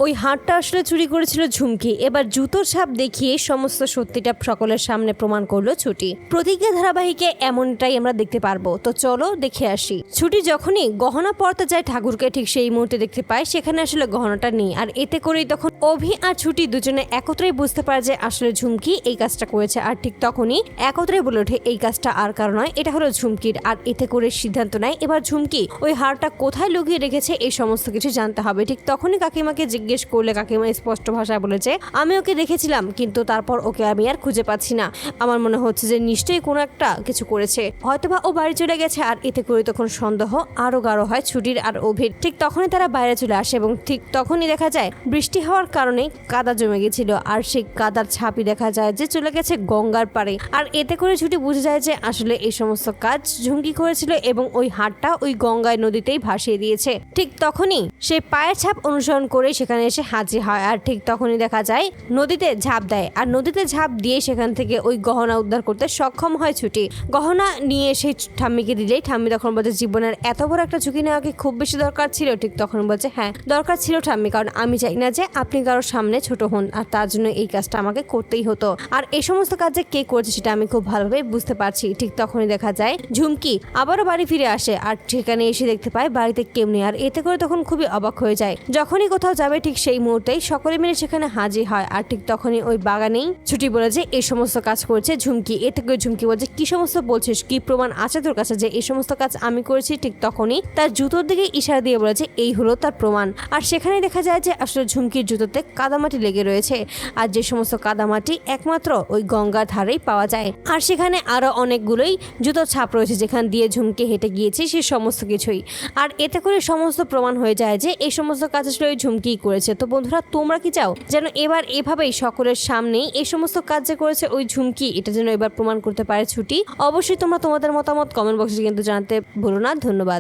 ওই হারটা আসলে চুরি করেছিল ঝুমকি। এবার জুতোর ছাপ দেখিয়ে সমস্ত সত্যিটা সকলের সামনে প্রমাণ করলো ছুটি। প্রতিজ্ঞা ধারাবাহিকে এমনটাই আমরা দেখতে পারবো। তো চলো দেখে আসি। ছুটি যখনই গহনা পরতে যায় ঠাকুরকে, ঠিক সেই মুহূর্তে দেখতে পায় সেখানে আসলে গহনাটা নেই। আর এতে করেই তখন অভি আর ছুটি দুজনে একত্রেই বুঝতে পারে যে আসলে ঝুমকি এই কাজটা করেছে। আর ঠিক তখনই একত্রে বলে ওঠে এই কাজটা আর কারো নয়, এটা হলো ঝুমকির। আর এতে করে সিদ্ধান্ত নেয় এবার ঝুমকি ওই হারটা কোথায় লুকিয়ে রেখেছে এই সমস্ত কিছু জানতে হবে। ঠিক তখনই কাকিমাকে জিজ্ঞেস করলে কাকিমা স্পষ্ট ভাষায় বলেছে, আমি ওকে দেখেছিলাম কিন্তু তারপর ওকে আমি আর খুঁজে পাচ্ছি না। আমার মনে হচ্ছে যে নিশ্চয়ই কোনো একটা কিছু করেছে, হয়তোবা ও বাড়ি চলে গেছে। আর এতে করে তখন সন্দেহ আরো গাঢ় হয় ছুটির আর অভির। ঠিক তখনই তারা বাইরে চলে আসে এবং ঠিক তখনই দেখা যায় বৃষ্টি হওয়ার কারণে কাদা জমে গেছিল। আর সেই কাদার ছাপই দেখা যায় যে চলে গেছে গঙ্গার পাড়ে। আর এতে করে ছুটি বুঝে যায় যে আসলে এই সমস্ত কাজ ঝুমকি করেছিল এবং ওই হাটটা ওই গঙ্গায় নদীতেই ভাসিয়ে দিয়েছে। ঠিক তখনই সেই পায়ের ছাপ অনুসরণ করে সেখানে এসে হাজির হয়। আর ঠিক তখনই দেখা যায় নদীতে ঝাঁপ দেয়। আর নদীতে ঝাঁপ দিয়ে সেখান থেকে ওই গহনা উদ্ধার করতে সক্ষম হয় ছুটি। গহনা নিয়ে সেই ঠাম্মিকে দিলেই ঠাম্মি তখন বলছে জীবনের এত বড় একটা ঝুঁকি নেওয়া কি খুব বেশি দরকার ছিল? ঠিক তখন বলছে হ্যাঁ দরকার ছিল ঠাম্মি, কারণ আমি চাই না যে আপনি কারোর সামনে ছোট হন, আর তার জন্য এই কাজটা আমাকে করতেই হতো। আর এই সমস্ত কাজ যে কে করেছে সেটা আমি খুব ভালোভাবে বুঝতে পারছি। ঠিক তখনই দেখা যায় ঝুমকি আবারও বাড়ি ফিরে আসে। আর সেখানে এসে দেখতে পায় বাড়িতে কেউ নেই। আর এতে করে তখন খুবই অবাক হয়ে যায়। যখনই কোথাও যাবে ঠিক সেই মুহূর্তেই সকলে মিলে সেখানে হাজির হয়। আর ঠিক তখনই ওই বাগানেই ছুটি বলে যে এই সমস্ত কাজ করেছে ঝুমকি। এতে করে ঝুমকি বলছে কি সমস্ত বলছিস, কি প্রমাণ আছে তোর কাছে যে এই সমস্ত কাজ আমি করেছি? ঠিক তখনই তার জুতোর দিকে ইশারা দিয়ে বলেছে এই হলো তার প্রমাণ। আর সেখানে দেখা যায় যে আসলে ঝুমকির জুতোতে কাদামাটি লেগে রয়েছে। আর যে সমস্ত কাদামাটি একমাত্র ওই গঙ্গার ধারেই পাওয়া যায়। আর সেখানে আরো অনেকগুলোই জুতোর ছাপ রয়েছে যেখান দিয়ে ঝুমকি হেঁটে গিয়েছে সে সমস্ত কিছুই। আর এতে করে সমস্ত প্রমাণ হয়ে যায় যে এই সমস্ত কাজ আসলে ওই ঝুমকিই করেছে। তো বন্ধুরা তোমরা কি চাও যেন এবার এভাবেই সকলের সামনেই এই সমস্ত কাজ যে করেছে ওই ঝুমকি এটা যেন এবার প্রমাণ করতে পারে ছুটি? অবশ্যই তোমরা তোমাদের মতামত কমেন্ট বক্সে কিন্তু জানাতে ভুলো না। ধন্যবাদ।